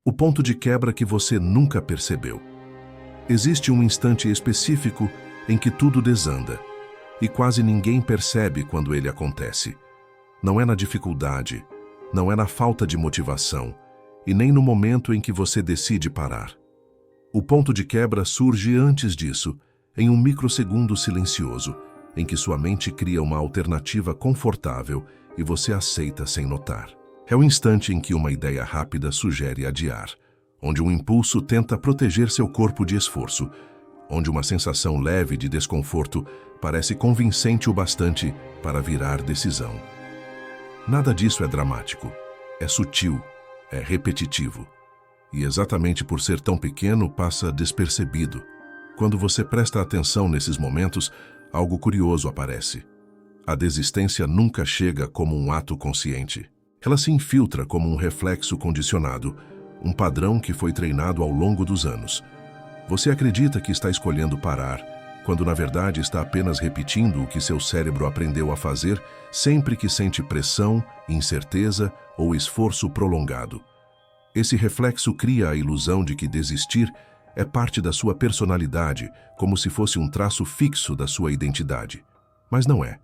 O ponto de quebra que você nunca percebeu. Existe um instante específico em que tudo desanda, e quase ninguém percebe quando ele acontece. Não é na dificuldade, não é na falta de motivação, e nem no momento em que você decide parar. O ponto de quebra surge antes disso, em um microsegundo silencioso, em que sua mente cria uma alternativa confortável e você aceita sem notar. É o instante em que uma ideia rápida sugere adiar, onde um impulso tenta proteger seu corpo de esforço, onde uma sensação leve de desconforto parece convincente o bastante para virar decisão. Nada disso é dramático, é sutil, é repetitivo. E exatamente por ser tão pequeno, passa despercebido. Quando você presta atenção nesses momentos, algo curioso aparece. A desistência nunca chega como um ato consciente. Ela se infiltra como um reflexo condicionado, um padrão que foi treinado ao longo dos anos. Você acredita que está escolhendo parar, quando na verdade está apenas repetindo o que seu cérebro aprendeu a fazer sempre que sente pressão, incerteza ou esforço prolongado. Esse reflexo cria a ilusão de que desistir é parte da sua personalidade, como se fosse um traço fixo da sua identidade. Mas não é.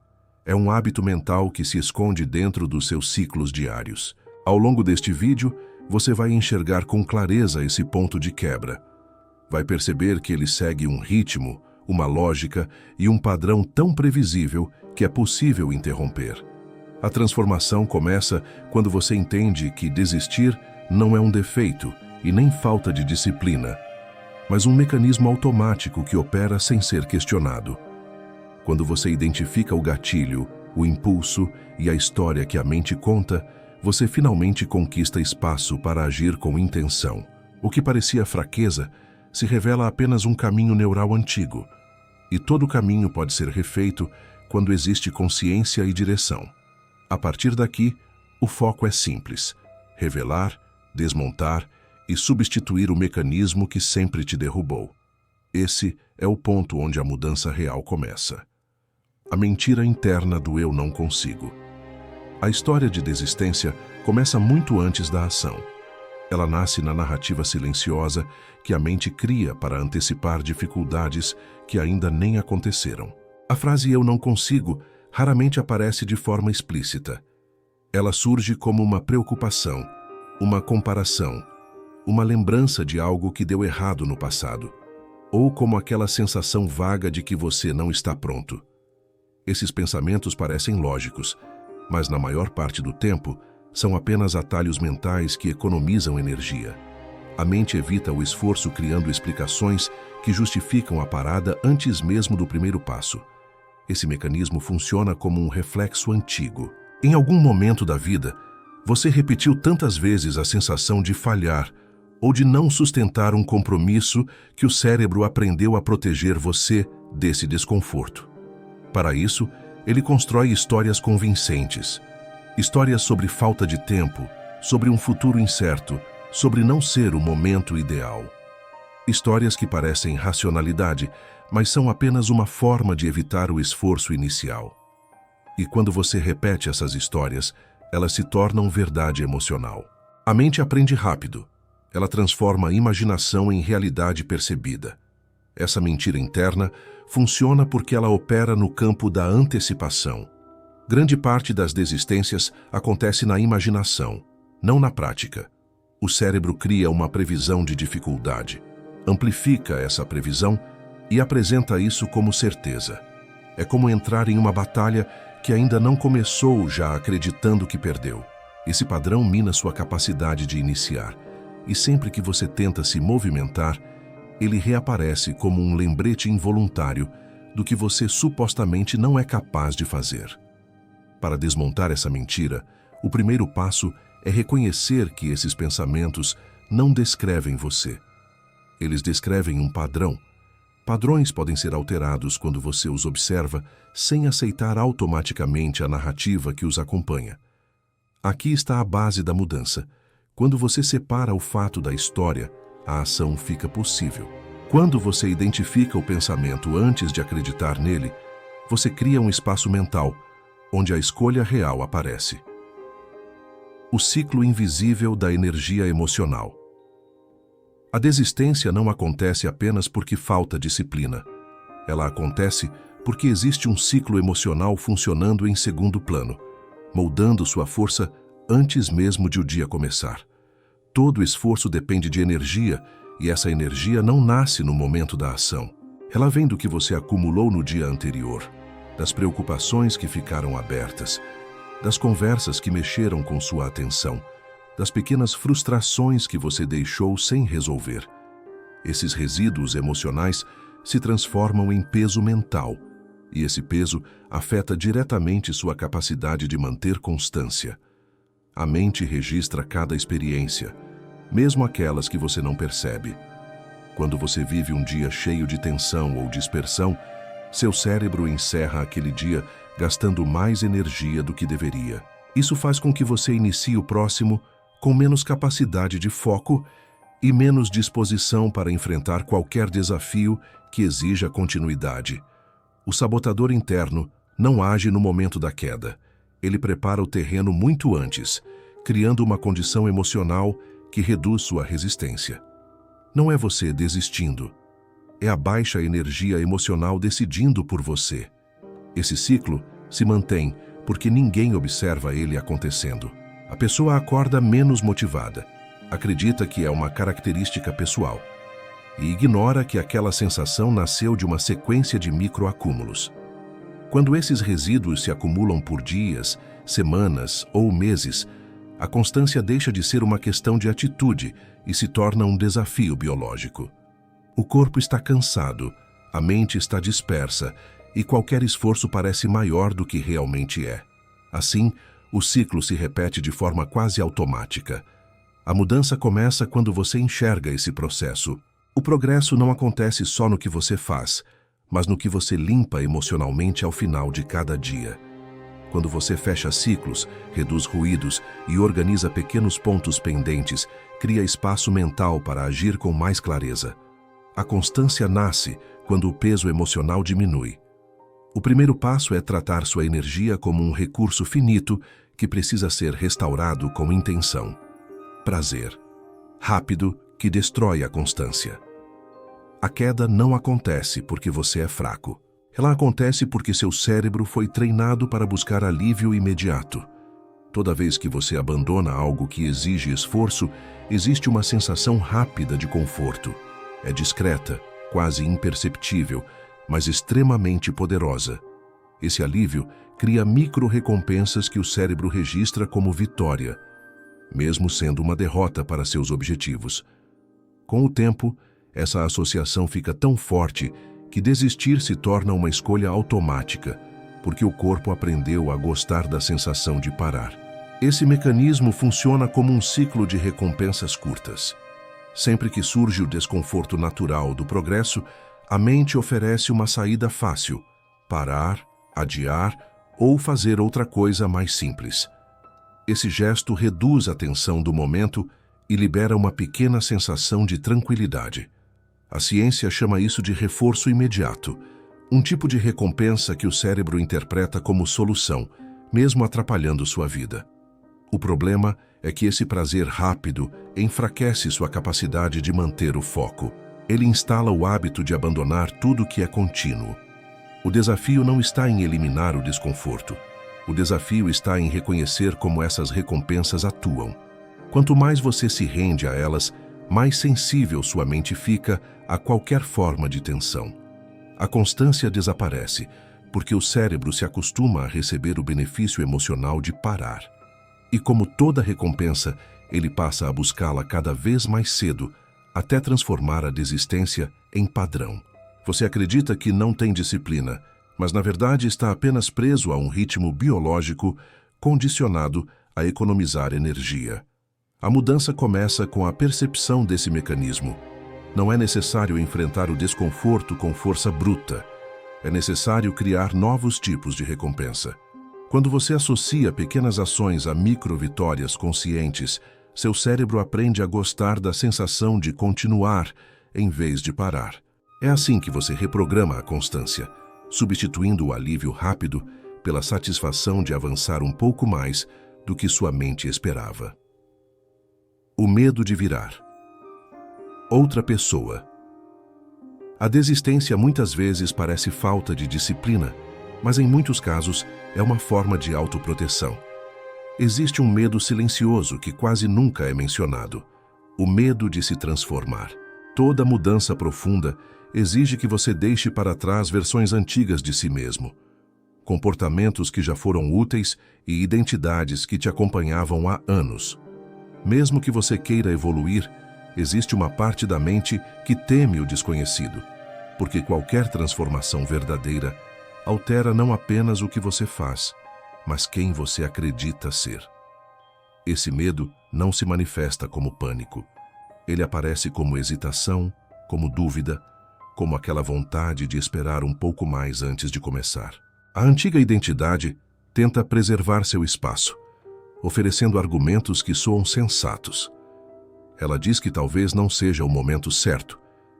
É um hábito mental que se esconde dentro dos seus ciclos diários. Ao longo deste vídeo, você vai enxergar com clareza esse ponto de quebra. Vai perceber que ele segue um ritmo, uma lógica e um padrão tão previsível que é possível interromper. A transformação começa quando você entende que desistir não é um defeito e nem falta de disciplina, mas um mecanismo automático que opera sem ser questionado. Quando você identifica o gatilho, o impulso e a história que a mente conta, você finalmente conquista espaço para agir com intenção. O que parecia fraqueza se revela apenas um caminho neural antigo, e todo caminho pode ser refeito quando existe consciência e direção. A partir daqui, o foco é simples: revelar, desmontar e substituir o mecanismo que sempre te derrubou. Esse é o ponto onde a mudança real começa. A mentira interna do eu não consigo. A história de desistência começa muito antes da ação. Ela nasce na narrativa silenciosa que a mente cria para antecipar dificuldades que ainda nem aconteceram. A frase "eu não consigo" raramente aparece de forma explícita. Ela surge como uma preocupação, uma comparação, uma lembrança de algo que deu errado no passado, ou como aquela sensação vaga de que você não está pronto. Esses pensamentos parecem lógicos, mas na maior parte do tempo são apenas atalhos mentais que economizam energia. A mente evita o esforço criando explicações que justificam a parada antes mesmo do primeiro passo. Esse mecanismo funciona como um reflexo antigo. Em algum momento da vida, você repetiu tantas vezes a sensação de falhar ou de não sustentar um compromisso que o cérebro aprendeu a proteger você desse desconforto. Para isso, ele constrói histórias convincentes. Histórias sobre falta de tempo, sobre um futuro incerto, sobre não ser o momento ideal. Histórias que parecem racionalidade, mas são apenas uma forma de evitar o esforço inicial. E quando você repete essas histórias, elas se tornam verdade emocional. A mente aprende rápido. Ela transforma a imaginação em realidade percebida. Essa mentira interna funciona porque ela opera no campo da antecipação. Grande parte das desistências acontece na imaginação, não na prática. O cérebro cria uma previsão de dificuldade, amplifica essa previsão e apresenta isso como certeza. É como entrar em uma batalha que ainda não começou, já acreditando que perdeu. Esse padrão mina sua capacidade de iniciar, e sempre que você tenta se movimentar, ele reaparece como um lembrete involuntário do que você supostamente não é capaz de fazer. Para desmontar essa mentira, o primeiro passo é reconhecer que esses pensamentos não descrevem você. Eles descrevem um padrão. Padrões podem ser alterados quando você os observa sem aceitar automaticamente a narrativa que os acompanha. Aqui está a base da mudança. Quando você separa o fato da história, a ação fica possível. Quando você identifica o pensamento antes de acreditar nele, você cria um espaço mental, onde a escolha real aparece. O ciclo invisível da energia emocional. A desistência não acontece apenas porque falta disciplina. Ela acontece porque existe um ciclo emocional funcionando em segundo plano, moldando sua força antes mesmo de o dia começar. Todo esforço depende de energia, e essa energia não nasce no momento da ação. Ela vem do que você acumulou no dia anterior, das preocupações que ficaram abertas, das conversas que mexeram com sua atenção, das pequenas frustrações que você deixou sem resolver. Esses resíduos emocionais se transformam em peso mental, e esse peso afeta diretamente sua capacidade de manter constância. A mente registra cada experiência, mesmo aquelas que você não percebe. Quando você vive um dia cheio de tensão ou dispersão, seu cérebro encerra aquele dia gastando mais energia do que deveria. Isso faz com que você inicie o próximo com menos capacidade de foco e menos disposição para enfrentar qualquer desafio que exija continuidade. O sabotador interno não age no momento da queda. Ele prepara o terreno muito antes, criando uma condição emocional que reduz sua resistência. Não é você desistindo. É a baixa energia emocional decidindo por você. Esse ciclo se mantém porque ninguém observa ele acontecendo. A pessoa acorda menos motivada, acredita que é uma característica pessoal e ignora que aquela sensação nasceu de uma sequência de microacúmulos. Quando esses resíduos se acumulam por dias, semanas ou meses, a constância deixa de ser uma questão de atitude e se torna um desafio biológico. O corpo está cansado, a mente está dispersa e qualquer esforço parece maior do que realmente é. Assim, o ciclo se repete de forma quase automática. A mudança começa quando você enxerga esse processo. O progresso não acontece só no que você faz, mas no que você limpa emocionalmente ao final de cada dia. Quando você fecha ciclos, reduz ruídos e organiza pequenos pontos pendentes, cria espaço mental para agir com mais clareza. A constância nasce quando o peso emocional diminui. O primeiro passo é tratar sua energia como um recurso finito que precisa ser restaurado com intenção. Prazer. Rápido, que destrói a constância. A queda não acontece porque você é fraco. Ela acontece porque seu cérebro foi treinado para buscar alívio imediato. Toda vez que você abandona algo que exige esforço, existe uma sensação rápida de conforto. É discreta, quase imperceptível, mas extremamente poderosa. Esse alívio cria micro-recompensas que o cérebro registra como vitória, mesmo sendo uma derrota para seus objetivos. Com o tempo, essa associação fica tão forte que desistir se torna uma escolha automática, porque o corpo aprendeu a gostar da sensação de parar. Esse mecanismo funciona como um ciclo de recompensas curtas. Sempre que surge o desconforto natural do progresso, a mente oferece uma saída fácil: parar, adiar ou fazer outra coisa mais simples. Esse gesto reduz a tensão do momento e libera uma pequena sensação de tranquilidade. A ciência chama isso de reforço imediato, um tipo de recompensa que o cérebro interpreta como solução, mesmo atrapalhando sua vida. O problema é que esse prazer rápido enfraquece sua capacidade de manter o foco. Ele instala o hábito de abandonar tudo que é contínuo. O desafio não está em eliminar o desconforto. O desafio está em reconhecer como essas recompensas atuam. Quanto mais você se rende a elas, mais sensível sua mente fica a qualquer forma de tensão. A constância desaparece, porque o cérebro se acostuma a receber o benefício emocional de parar. E como toda recompensa, ele passa a buscá-la cada vez mais cedo, até transformar a desistência em padrão. Você acredita que não tem disciplina, mas na verdade está apenas preso a um ritmo biológico condicionado a economizar energia. A mudança começa com a percepção desse mecanismo. Não é necessário enfrentar o desconforto com força bruta. É necessário criar novos tipos de recompensa. Quando você associa pequenas ações a micro-vitórias conscientes, seu cérebro aprende a gostar da sensação de continuar em vez de parar. É assim que você reprograma a constância, substituindo o alívio rápido pela satisfação de avançar um pouco mais do que sua mente esperava. O medo de virar. outra pessoa. A desistência muitas vezes parece falta de disciplina, mas em muitos casos é uma forma de autoproteção. Existe um medo silencioso que quase nunca é mencionado: o medo de se transformar. Toda mudança profunda exige que você deixe para trás versões antigas de si mesmo, comportamentos que já foram úteis e identidades que te acompanhavam há anos. Mesmo que você queira evoluir, existe uma parte da mente que teme o desconhecido, porque qualquer transformação verdadeira altera não apenas o que você faz, mas quem você acredita ser. Esse medo não se manifesta como pânico. Ele aparece como hesitação, como dúvida, como aquela vontade de esperar um pouco mais antes de começar. A antiga identidade tenta preservar seu espaço, oferecendo argumentos que soam sensatos. Ela diz que talvez não seja o momento certo,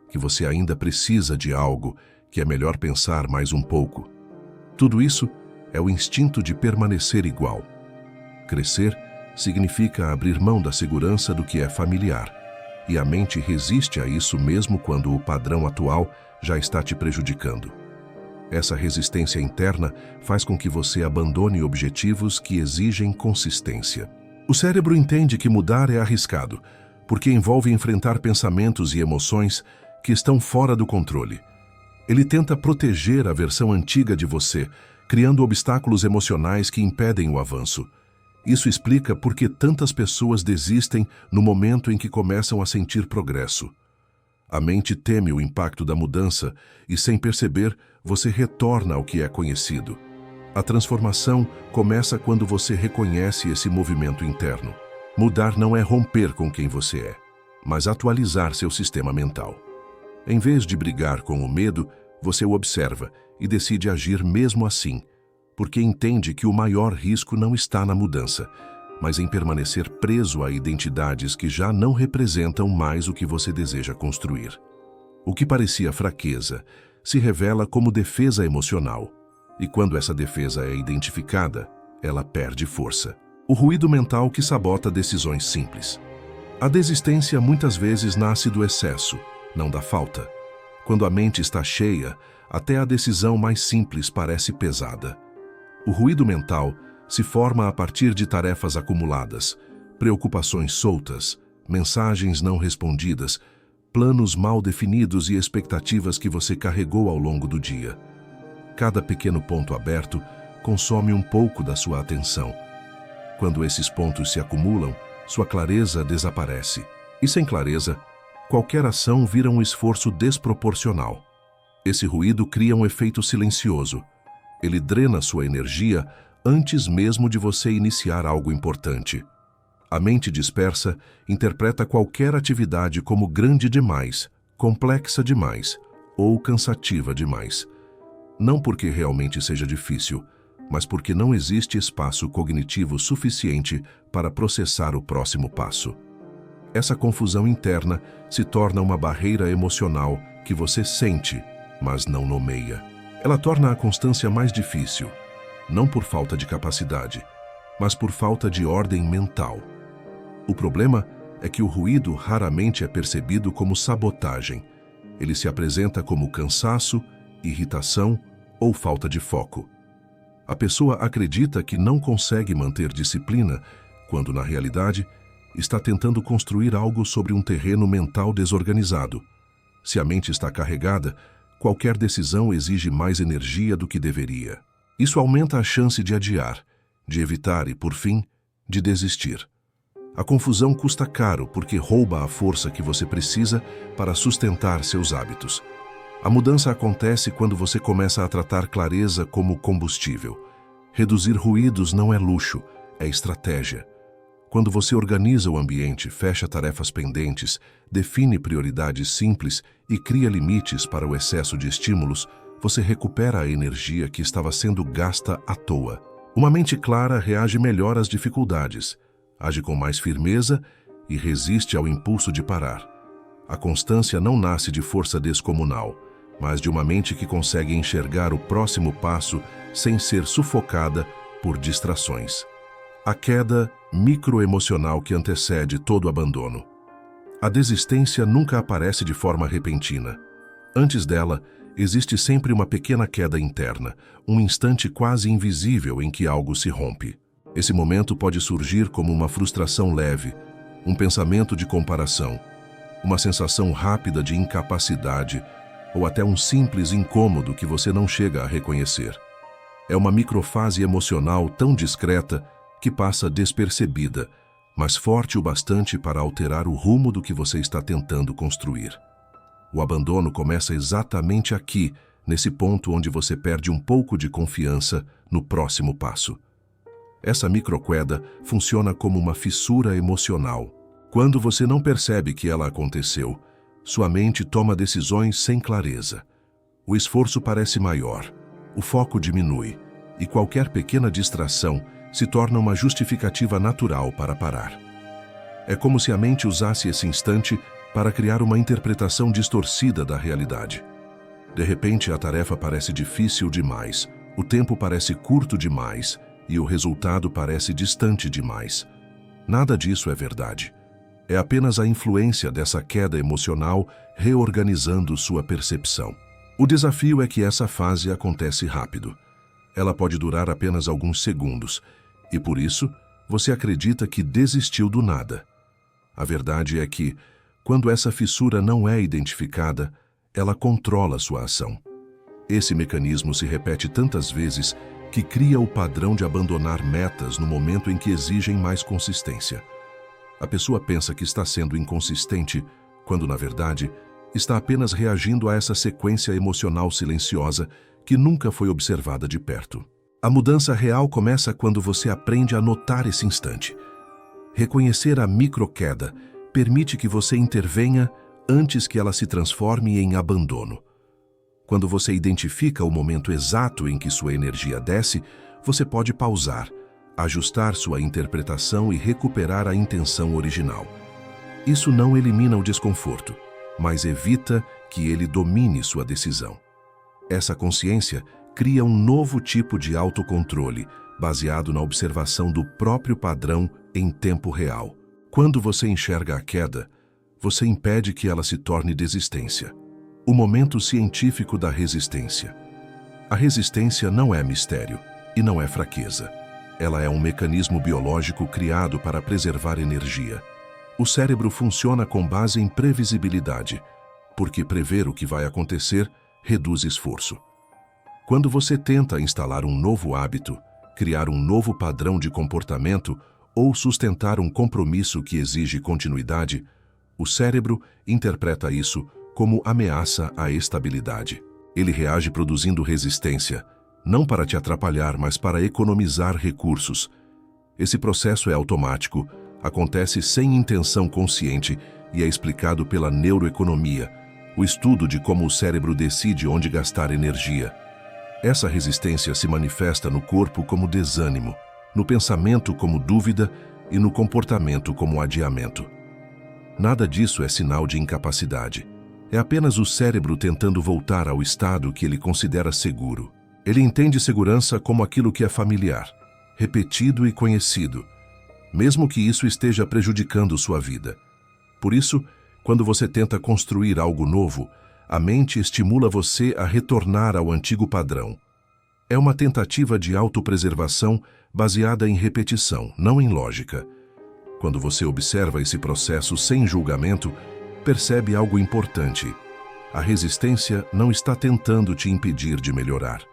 que você ainda precisa de algo, que é melhor pensar mais um pouco. Tudo isso é o instinto de permanecer igual. Crescer significa abrir mão da segurança do que é familiar, e a mente resiste a isso mesmo quando o padrão atual já está te prejudicando. Essa resistência interna faz com que você abandone objetivos que exigem consistência. O cérebro entende que mudar é arriscado, porque envolve enfrentar pensamentos e emoções que estão fora do controle. Ele tenta proteger a versão antiga de você, criando obstáculos emocionais que impedem o avanço. Isso explica por que tantas pessoas desistem no momento em que começam a sentir progresso. A mente teme o impacto da mudança e, sem perceber, você retorna ao que é conhecido. A transformação começa quando você reconhece esse movimento interno. Mudar não é romper com quem você é, mas atualizar seu sistema mental. Em vez de brigar com o medo, você o observa e decide agir mesmo assim, porque entende que o maior risco não está na mudança, mas em permanecer preso a identidades que já não representam mais o que você deseja construir. O que parecia fraqueza se revela como defesa emocional, e quando essa defesa é identificada, ela perde força. O ruído mental que sabota decisões simples. A desistência muitas vezes nasce do excesso, não da falta. Quando a mente está cheia, até a decisão mais simples parece pesada. O ruído mental se forma a partir de tarefas acumuladas, preocupações soltas, mensagens não respondidas, planos mal definidos e expectativas que você carregou ao longo do dia. Cada pequeno ponto aberto consome um pouco da sua atenção. Quando esses pontos se acumulam, sua clareza desaparece. E sem clareza, qualquer ação vira um esforço desproporcional. Esse ruído cria um efeito silencioso. Ele drena sua energia antes mesmo de você iniciar algo importante. A mente dispersa interpreta qualquer atividade como grande demais, complexa demais ou cansativa demais. Não porque realmente seja difícil, mas porque não existe espaço cognitivo suficiente para processar o próximo passo. Essa confusão interna se torna uma barreira emocional que você sente, mas não nomeia. Ela torna a constância mais difícil, não por falta de capacidade, mas por falta de ordem mental. O problema é que o ruído raramente é percebido como sabotagem. Ele se apresenta como cansaço, irritação ou falta de foco. A pessoa acredita que não consegue manter disciplina, quando na realidade está tentando construir algo sobre um terreno mental desorganizado. Se a mente está carregada, qualquer decisão exige mais energia do que deveria. Isso aumenta a chance de adiar, de evitar e, por fim, de desistir. A confusão custa caro porque rouba a força que você precisa para sustentar seus hábitos. A mudança acontece quando você começa a tratar clareza como combustível. Reduzir ruídos não é luxo, é estratégia. Quando você organiza o ambiente, fecha tarefas pendentes, define prioridades simples e cria limites para o excesso de estímulos, você recupera a energia que estava sendo gasta à toa. Uma mente clara reage melhor às dificuldades, age com mais firmeza e resiste ao impulso de parar. A constância não nasce de força descomunal, mas de uma mente que consegue enxergar o próximo passo sem ser sufocada por distrações. A queda microemocional que antecede todo abandono. A desistência nunca aparece de forma repentina. Antes dela, existe sempre uma pequena queda interna, um instante quase invisível em que algo se rompe. Esse momento pode surgir como uma frustração leve, um pensamento de comparação, uma sensação rápida de incapacidade ou até um simples incômodo que você não chega a reconhecer. É uma microfase emocional tão discreta que passa despercebida, mas forte o bastante para alterar o rumo do que você está tentando construir. O abandono começa exatamente aqui, nesse ponto onde você perde um pouco de confiança no próximo passo. Essa microqueda funciona como uma fissura emocional. Quando você não percebe que ela aconteceu, sua mente toma decisões sem clareza. O esforço parece maior, o foco diminui, e qualquer pequena distração se torna uma justificativa natural para parar. É como se a mente usasse esse instante para criar uma interpretação distorcida da realidade. De repente, a tarefa parece difícil demais, o tempo parece curto demais e o resultado parece distante demais. Nada disso é verdade. É apenas a influência dessa queda emocional reorganizando sua percepção. O desafio é que essa fase acontece rápido. Ela pode durar apenas alguns segundos, e por isso, você acredita que desistiu do nada. A verdade é que, quando essa fissura não é identificada, ela controla sua ação. Esse mecanismo se repete tantas vezes que cria o padrão de abandonar metas no momento em que exigem mais consistência. A pessoa pensa que está sendo inconsistente, quando, na verdade, está apenas reagindo a essa sequência emocional silenciosa que nunca foi observada de perto. A mudança real começa quando você aprende a notar esse instante. Reconhecer a microqueda permite que você intervenha antes que ela se transforme em abandono. Quando você identifica o momento exato em que sua energia desce, você pode pausar, ajustar sua interpretação e recuperar a intenção original. Isso não elimina o desconforto, mas evita que ele domine sua decisão. Essa consciência cria um novo tipo de autocontrole, baseado na observação do próprio padrão em tempo real. Quando você enxerga a queda, você impede que ela se torne desistência. O momento científico da resistência. A resistência não é mistério e não é fraqueza. Ela é um mecanismo biológico criado para preservar energia. O cérebro funciona com base em previsibilidade, porque prever o que vai acontecer reduz esforço. Quando você tenta instalar um novo hábito, criar um novo padrão de comportamento ou sustentar um compromisso que exige continuidade, o cérebro interpreta isso como ameaça à estabilidade. Ele reage produzindo resistência, não para te atrapalhar, mas para economizar recursos. Esse processo é automático, acontece sem intenção consciente e é explicado pela neuroeconomia, o estudo de como o cérebro decide onde gastar energia. Essa resistência se manifesta no corpo como desânimo, no pensamento como dúvida e no comportamento como adiamento. Nada disso é sinal de incapacidade. É apenas o cérebro tentando voltar ao estado que ele considera seguro. Ele entende segurança como aquilo que é familiar, repetido e conhecido, mesmo que isso esteja prejudicando sua vida. Por isso, quando você tenta construir algo novo, a mente estimula você a retornar ao antigo padrão. É uma tentativa de autopreservação baseada em repetição, não em lógica. Quando você observa esse processo sem julgamento, percebe algo importante. A resistência não está tentando te impedir de melhorar.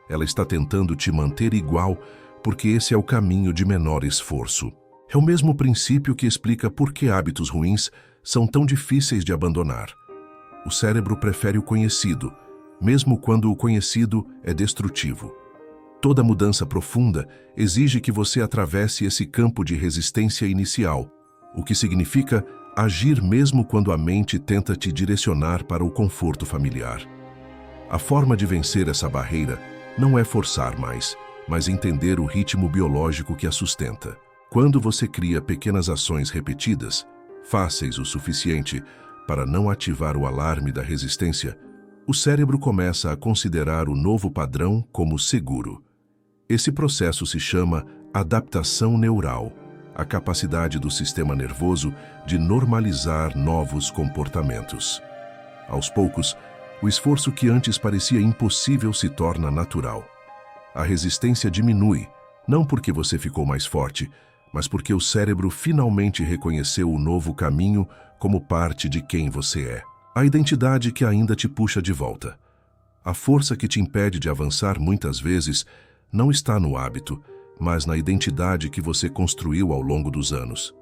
Ela está tentando te manter igual, porque esse é o caminho de menor esforço. É o mesmo princípio que explica por que hábitos ruins são tão difíceis de abandonar. O cérebro prefere o conhecido, mesmo quando o conhecido é destrutivo. Toda mudança profunda exige que você atravesse esse campo de resistência inicial, o que significa agir mesmo quando a mente tenta te direcionar para o conforto familiar. A forma de vencer essa barreira não é forçar mais, mas entender o ritmo biológico que a sustenta. Quando você cria pequenas ações repetidas, fáceis o suficiente para não ativar o alarme da resistência, o cérebro começa a considerar o novo padrão como seguro. Esse processo se chama adaptação neural. a capacidade do sistema nervoso de normalizar novos comportamentos. Aos poucos, o esforço que antes parecia impossível se torna natural. A resistência diminui, não porque você ficou mais forte, mas porque o cérebro finalmente reconheceu o novo caminho como parte de quem você é. A identidade que ainda te puxa de volta. A força que te impede de avançar muitas vezes não está no hábito, mas na identidade que você construiu ao longo dos anos.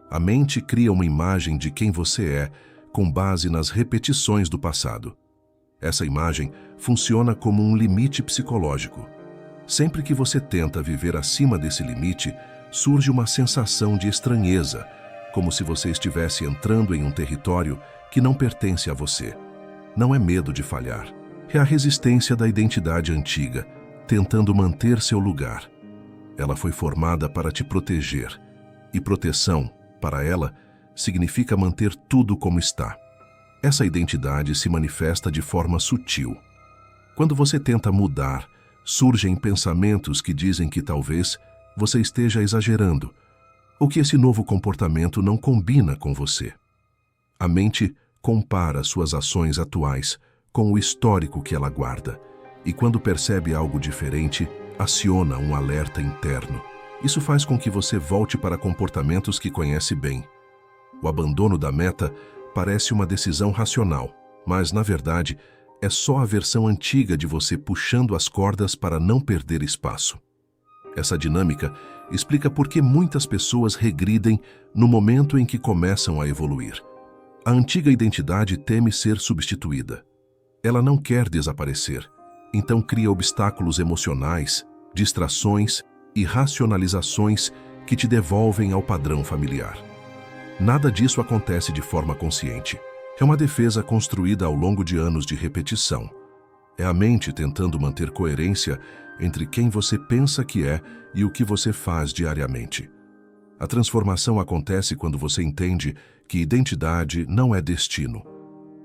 A mente cria uma imagem de quem você é com base nas repetições do passado. Essa imagem funciona como um limite psicológico. Sempre que você tenta viver acima desse limite, surge uma sensação de estranheza, como se você estivesse entrando em um território que não pertence a você. Não é medo de falhar. É a resistência da identidade antiga, tentando manter seu lugar. Ela foi formada para te proteger, e proteção, para ela, significa manter tudo como está. Essa identidade se manifesta de forma sutil. Quando você tenta mudar, surgem pensamentos que dizem que talvez você esteja exagerando, ou que esse novo comportamento não combina com você. A mente compara suas ações atuais com o histórico que ela guarda, e quando percebe algo diferente, aciona um alerta interno. Isso faz com que você volte para comportamentos que conhece bem. O abandono da meta parece uma decisão racional, mas, na verdade, é só a versão antiga de você puxando as cordas para não perder espaço. Essa dinâmica explica por que muitas pessoas regridem no momento em que começam a evoluir. A antiga identidade teme ser substituída. Ela não quer desaparecer, então cria obstáculos emocionais, distrações e racionalizações que te devolvem ao padrão familiar. Nada disso acontece de forma consciente. É uma defesa construída ao longo de anos de repetição. É a mente tentando manter coerência entre quem você pensa que é e o que você faz diariamente. A transformação acontece quando você entende que identidade não é destino.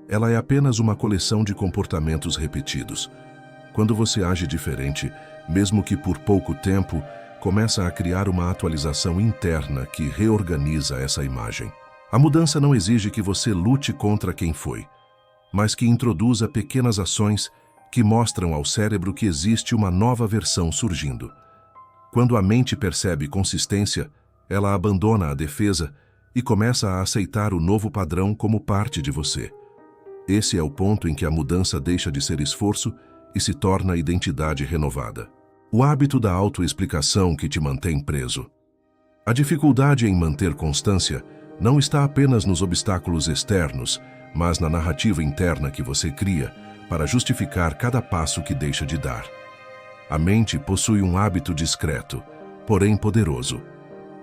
Ela é apenas uma coleção de comportamentos repetidos. Quando você age diferente, mesmo que por pouco tempo, começa a criar uma atualização interna que reorganiza essa imagem. A mudança não exige que você lute contra quem foi, mas que introduza pequenas ações que mostram ao cérebro que existe uma nova versão surgindo. Quando a mente percebe consistência, ela abandona a defesa e começa a aceitar o novo padrão como parte de você. Esse é o ponto em que a mudança deixa de ser esforço e se torna identidade renovada. O hábito da autoexplicação que te mantém preso. A dificuldade em manter constância não está apenas nos obstáculos externos, mas na narrativa interna que você cria para justificar cada passo que deixa de dar. A mente possui um hábito discreto, porém poderoso: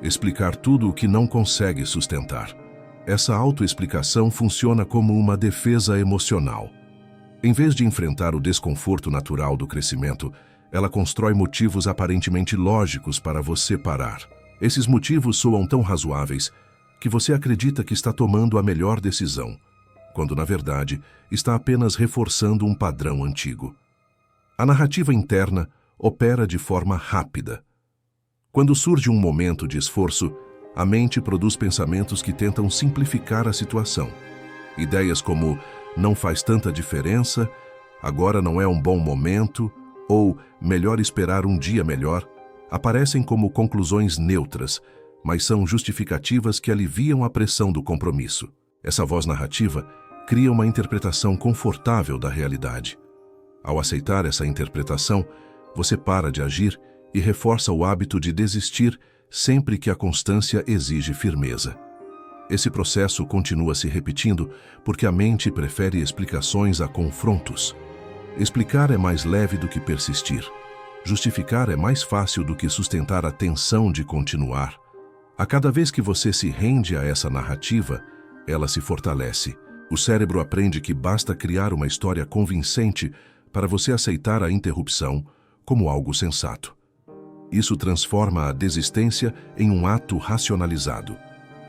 explicar tudo o que não consegue sustentar. Essa autoexplicação funciona como uma defesa emocional. Em vez de enfrentar o desconforto natural do crescimento, ela constrói motivos aparentemente lógicos para você parar. Esses motivos soam tão razoáveis que você acredita que está tomando a melhor decisão, quando, na verdade, está apenas reforçando um padrão antigo. A narrativa interna opera de forma rápida. Quando surge um momento de esforço, a mente produz pensamentos que tentam simplificar a situação. Ideias como "não faz tanta diferença", "agora não é um bom momento" ou "melhor esperar um dia melhor" aparecem como conclusões neutras, mas são justificativas que aliviam a pressão do compromisso. Essa voz narrativa cria uma interpretação confortável da realidade. Ao aceitar essa interpretação, você para de agir e reforça o hábito de desistir sempre que a constância exige firmeza. Esse processo continua se repetindo porque a mente prefere explicações a confrontos. Explicar é mais leve do que persistir. Justificar é mais fácil do que sustentar a tensão de continuar. A cada vez que você se rende a essa narrativa, ela se fortalece. O cérebro aprende que basta criar uma história convincente para você aceitar a interrupção como algo sensato. Isso transforma a desistência em um ato racionalizado,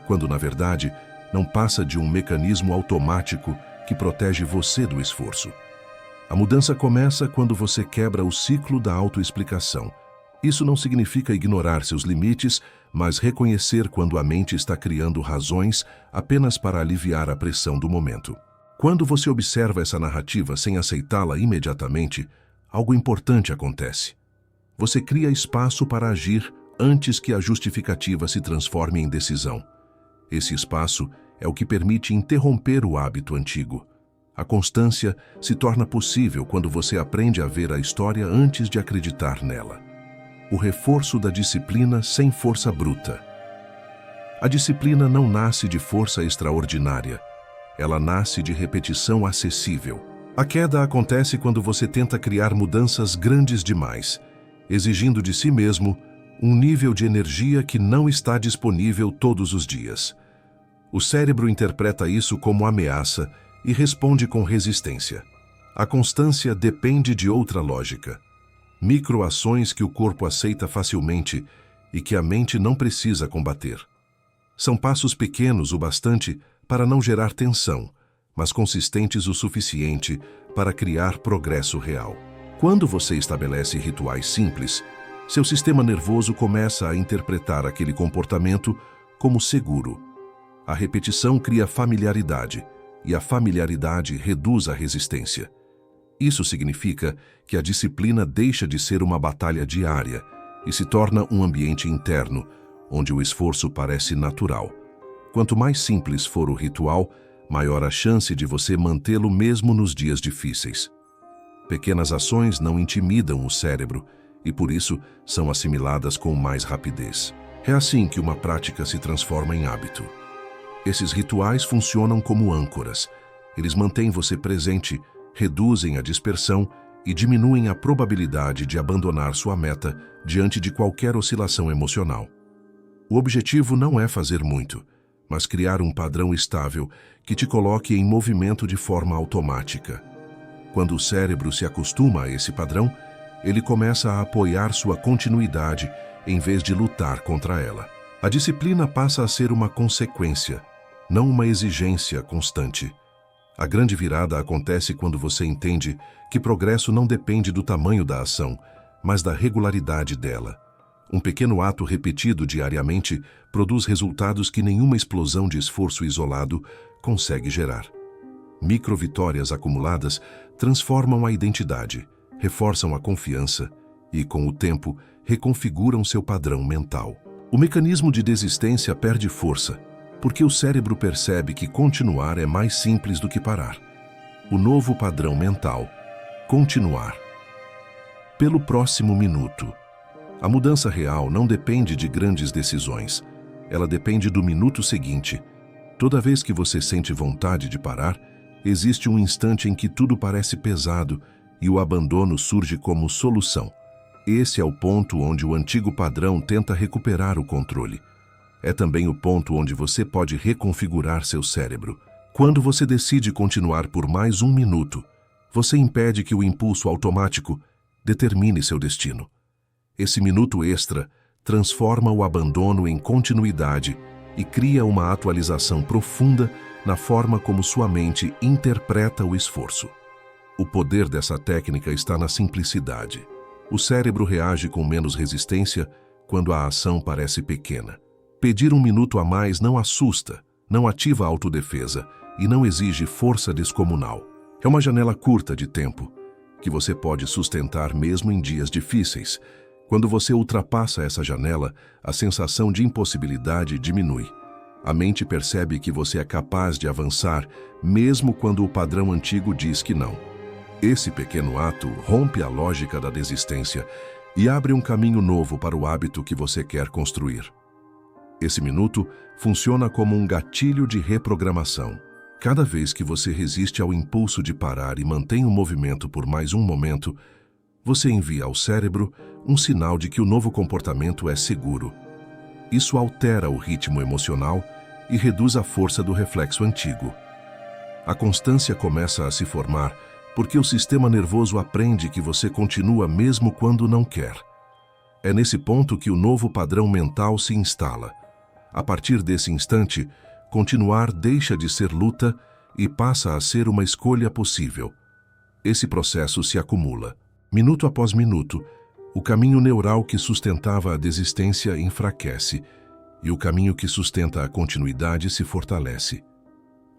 quando, na verdade, não passa de um mecanismo automático que protege você do esforço. A mudança começa quando você quebra o ciclo da autoexplicação Isso não significa ignorar seus limites, mas reconhecer quando a mente está criando razões apenas para aliviar a pressão do momento. Quando você observa essa narrativa sem aceitá-la imediatamente, algo importante acontece. Você cria espaço para agir antes que a justificativa se transforme em decisão. Esse espaço é o que permite interromper o hábito antigo. A constância se torna possível quando você aprende a ver a história antes de acreditar nela. O reforço da disciplina sem força bruta. A disciplina não nasce de força extraordinária. Ela nasce de repetição acessível. A queda acontece quando você tenta criar mudanças grandes demais, exigindo de si mesmo um nível de energia que não está disponível todos os dias. O cérebro interpreta isso como ameaça e responde com resistência. A constância depende de outra lógica. Microações que o corpo aceita facilmente e que a mente não precisa combater. São passos pequenos o bastante para não gerar tensão, mas consistentes o suficiente para criar progresso real. Quando você estabelece rituais simples, seu sistema nervoso começa a interpretar aquele comportamento como seguro. A repetição cria familiaridade, e a familiaridade reduz a resistência. Isso significa que a disciplina deixa de ser uma batalha diária e se torna um ambiente interno, onde o esforço parece natural. Quanto mais simples for o ritual, maior a chance de você mantê-lo mesmo nos dias difíceis. Pequenas ações não intimidam o cérebro e, por isso, são assimiladas com mais rapidez. É assim que uma prática se transforma em hábito. Esses rituais funcionam como âncoras. Eles mantêm você presente, reduzem a dispersão e diminuem a probabilidade de abandonar sua meta diante de qualquer oscilação emocional. O objetivo não é fazer muito, mas criar um padrão estável que te coloque em movimento de forma automática. Quando o cérebro se acostuma a esse padrão, ele começa a apoiar sua continuidade em vez de lutar contra ela. A disciplina passa a ser uma consequência, não uma exigência constante. A grande virada acontece quando você entende que progresso não depende do tamanho da ação, mas da regularidade dela. Um pequeno ato repetido diariamente produz resultados que nenhuma explosão de esforço isolado consegue gerar. Microvitórias acumuladas transformam a identidade, reforçam a confiança e, com o tempo, reconfiguram seu padrão mental. O mecanismo de desistência perde força, porque o cérebro percebe que continuar é mais simples do que parar. O novo padrão mental: continuar. Pelo próximo minuto. A mudança real não depende de grandes decisões. Ela depende do minuto seguinte. Toda vez que você sente vontade de parar, existe um instante em que tudo parece pesado e o abandono surge como solução. Esse é o ponto onde o antigo padrão tenta recuperar o controle. É também o ponto onde você pode reconfigurar seu cérebro. Quando você decide continuar por mais um minuto, você impede que o impulso automático determine seu destino. Esse minuto extra transforma o abandono em continuidade e cria uma atualização profunda na forma como sua mente interpreta o esforço. O poder dessa técnica está na simplicidade. O cérebro reage com menos resistência quando a ação parece pequena. Pedir um minuto a mais não assusta, não ativa a autodefesa e não exige força descomunal. É uma janela curta de tempo, que você pode sustentar mesmo em dias difíceis. Quando você ultrapassa essa janela, a sensação de impossibilidade diminui. A mente percebe que você é capaz de avançar, mesmo quando o padrão antigo diz que não. Esse pequeno ato rompe a lógica da desistência e abre um caminho novo para o hábito que você quer construir. Esse minuto funciona como um gatilho de reprogramação. Cada vez que você resiste ao impulso de parar e mantém o movimento por mais um momento, você envia ao cérebro um sinal de que o novo comportamento é seguro. Isso altera o ritmo emocional e reduz a força do reflexo antigo. A constância começa a se formar porque o sistema nervoso aprende que você continua mesmo quando não quer. É nesse ponto que o novo padrão mental se instala. A partir desse instante, continuar deixa de ser luta e passa a ser uma escolha possível. Esse processo se acumula, minuto após minuto, O caminho neural que sustentava a desistência enfraquece, e o caminho que sustenta a continuidade se fortalece.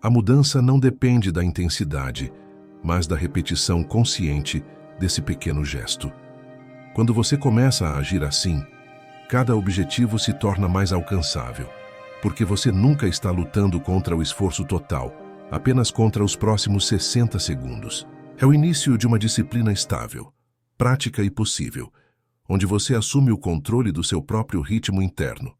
A mudança não depende da intensidade, mas da repetição consciente desse pequeno gesto. Quando você começa a agir assim, cada objetivo se torna mais alcançável, porque você nunca está lutando contra o esforço total, apenas contra os próximos 60 segundos. É o início de uma disciplina estável, prática e possível, onde você assume o controle do seu próprio ritmo interno.